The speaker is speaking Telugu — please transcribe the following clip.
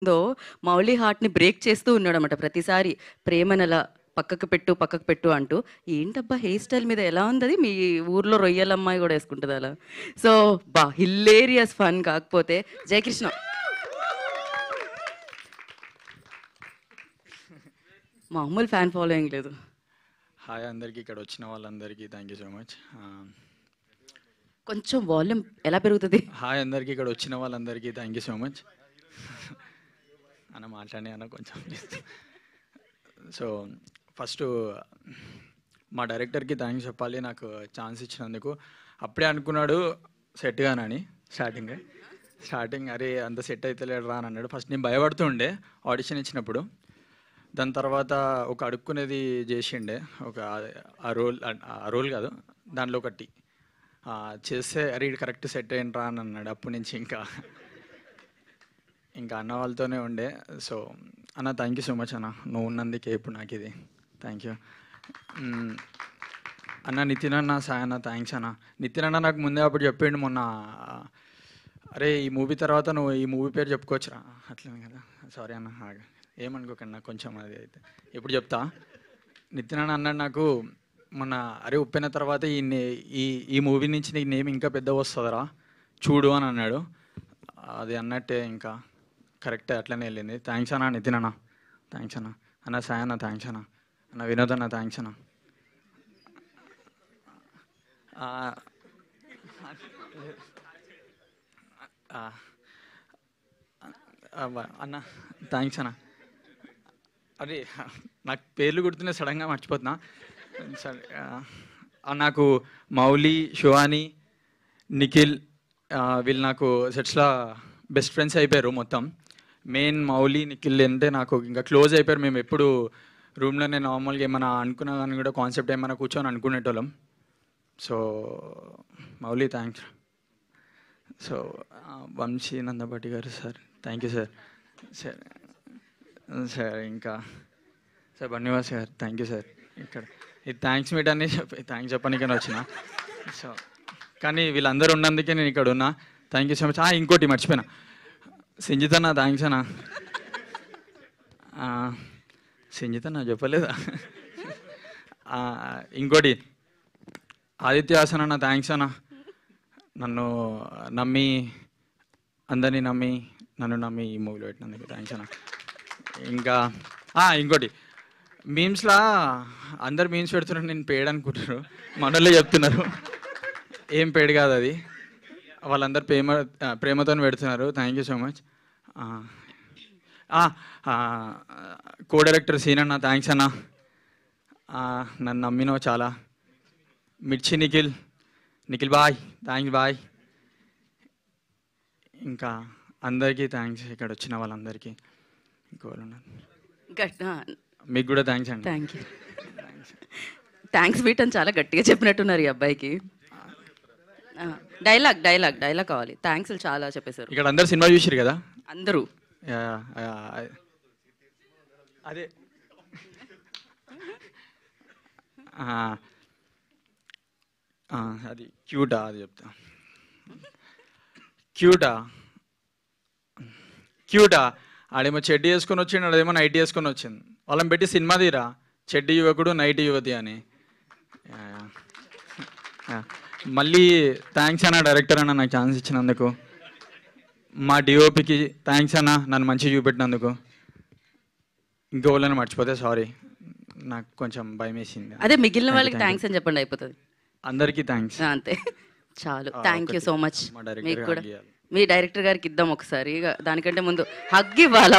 దో మౌలి హార్ట్‌ని బ్రేక్ చేస్తూ ఉన్నాడన్నమాట ప్రతిసారి. ప్రేమనలా పక్కకు పెట్టు అంటూ. ఏంటబ్బా హెయిర్ స్టైల్ మీద ఎలా ఉందది? మీ ఊర్లో రొయ్యలమ్మాయి గూడా యేసుకుంటదా అలా? సో, హిల్లేరియస్ ఫన్ కాకపోతే జయకృష్ణ. మామూలు ఫ్యాన్ ఫాలోయింగ్ లేదు. హాయ్ అందరికీ, ఇక్కడ వచ్చిన వాళ్ళందరికీ థ్యాంక్ యూ సో మచ్. కొంచెం వాల్యూమ్ ఎలా పెరుగుతది? హాయ్ అందరికీ, ఇక్కడ వచ్చిన వాళ్ళందరికీ థ్యాంక్ యూ సో మచ్. అన్న మాట్లాడి అన్న కొంచెం. సో ఫస్ట్ మా డైరెక్టర్కి థ్యాంక్స్ చెప్పాలి, నాకు ఛాన్స్ ఇచ్చినందుకు. అప్పుడే అనుకున్నాడు సెట్ గానని స్టార్టింగ్ అరే అంత సెట్ అవుతలేడు రా అని అన్నాడు. ఫస్ట్ నేను భయపడుతుండే ఆడిషన్ ఇచ్చినప్పుడు. దాని తర్వాత ఒక అడుక్కునేది చేసిండే, ఒక ఆ రోల్ కాదు దాంట్లో ఒకటి చేస్తే అరే ఇది కరెక్ట్ సెట్ అయ్యిండ్రా అని అన్నాడు. అప్పటి నుంచి ఇంకా అన్న వాళ్ళతోనే ఉండే. సో అన్న థ్యాంక్ యూ సో మచ్ అన్న, నువ్వు ఉన్నందుకే ఇప్పుడు నాకు ఇది. థ్యాంక్ యూ అన్న. నితిన్ అన్న, సాయి అన్న థ్యాంక్స్ అన్న. నితిన్ అన్న నాకు ముందే అప్పుడు చెప్పిండు మొన్న, అరే ఈ మూవీ తర్వాత నువ్వు ఈ మూవీ పేరు చెప్పుకోవచ్చురా అట్లనే కదా. సారీ అన్న, ఏమనుకోకండి నాకు కొంచెం అది అయితే ఇప్పుడు చెప్తా. నితిన్ అన్న అన్నాడు నాకు మొన్న, అరే ఉప్పెన తర్వాత ఈ మూవీ నుంచి నీకు నేమ్ ఇంకా పెద్ద వస్తుందిరా చూడు అని అన్నాడు. అది అన్నట్టే ఇంకా కరెక్టే అట్లనే వెళ్ళింది. థ్యాంక్స్ అన్న నితిన్ అన్న, థ్యాంక్స్ అన్న. అన్న సాయి అన్న థ్యాంక్స్ అన్న. అన్న వినోద్ అన్న థ్యాంక్స్ అన్న. అన్న థ్యాంక్స్ అన్న. అరే నాకు పేర్లు గుర్తున్నాయి, సడన్గా మర్చిపోతున్నా. సరే నాకు మౌలి, శివాని, నిఖిల్ వీళ్ళు నాకు సెట్స్లో బెస్ట్ ఫ్రెండ్స్ అయిపోయారు మొత్తం. మెయిన్ మౌలి, నిఖిల్ అంటే నాకు ఇంకా క్లోజ్ అయిపోయారు. మేము ఎప్పుడు రూమ్లోనే నార్మల్గా ఏమైనా అనుకున్నా కానీ కూడా కాన్సెప్ట్ ఏమైనా కూర్చొని అనుకునేటోళ్ళం. So Mouli thanks. So Vamshi Nandapati గారు sir thank you sir. Sir sir ఇంకా సార్ బన్నివాస్ గారు థ్యాంక్ యూ సార్. ఇక్కడ ఇది థ్యాంక్స్ మీట్ అని థ్యాంక్స్ చెప్పడానికైనా వచ్చిన. సో కానీ వీళ్ళందరూ ఉన్నందుకే నేను ఇక్కడ ఉన్నా. Thank you so much. ఇంకోటి మర్చిపోయినా, సంజిత్ అన్న థ్యాంక్స్ అన్న. సంజిత్ అన్న చెప్పలేదా? ఇంకోటి ఆదిత్య హాసన్ అన్న థ్యాంక్స్ అన్న. నన్ను నమ్మి అందరినీ నమ్మి ఈ మూవీలో పెట్టినందుకు థ్యాంక్స్ అన్న. ఇంకా ఇంకోటి మీమ్స్లా అందరు మీమ్స్ పెడుతున్నారు, నేను పేడ్ అనుకుంటున్నారు, మనోళ్ళే చెప్తున్నారు. ఏం పేడ్ కాదు అది, వాళ్ళందరూ ప్రేమతో పెడుతున్నారు. Thank you so much. Co director సీన్ అన్న థ్యాంక్స్ అన్న, నన్ను నమ్మినో చాలా. మిర్చి నిఖిల్ బాయ్ థ్యాంక్స్ బాయ్. ఇంకా అందరికీ థ్యాంక్స్, ఇక్కడ వచ్చిన వాళ్ళందరికీ. ఇంకోళ్ళు మీకు కూడా థ్యాంక్స్ అండి. Thank you. థ్యాంక్స్ మీట్ అని చాలా గట్టిగా చెప్పినట్టున్నారు ఈ అబ్బాయికి. డైలాగ్ కావాలి. థ్యాంక్స్ చాలా చెప్పేశారు. ఇక్కడ అందరు సినిమా చూసారు కదా అందరూ. అదే అది క్యూటా, అది చెప్తా. క్యూటా ఆడేమో చెడ్డీ వేసుకొని వచ్చిండు, అదేమో నైట్ వేసుకొని వచ్చింది. వాళ్ళని పెట్టి సినిమా తీరా, చెడ్డీ యువకుడు నైట్ యువతి అని. మళ్ళీ థ్యాంక్స్ అన్న డైరెక్టర్ అన్న నాకు ఛాన్స్ ఇచ్చినందుకు. మా డిఓపికి థ్యాంక్స్ అన్న, నన్ను మంచిగా చూపెట్టినందుకు. ఇంకోళ్ళని మర్చిపోతే సారీ, నాకు కొంచెం భయం వేసింది. అదే మిగిలిన వాళ్ళకి థ్యాంక్స్ అని చెప్పండి, అయిపోతుంది. అందరికీ థ్యాంక్స్. అంతే చాలు. Thank you so much. మా మీకు కూడా డైరెక్టర్ మీ డైరెక్టర్ గారికి ఇద్దాం ఒకసారి. దానికంటే ముందు హగ్ ఇవ్వాలా?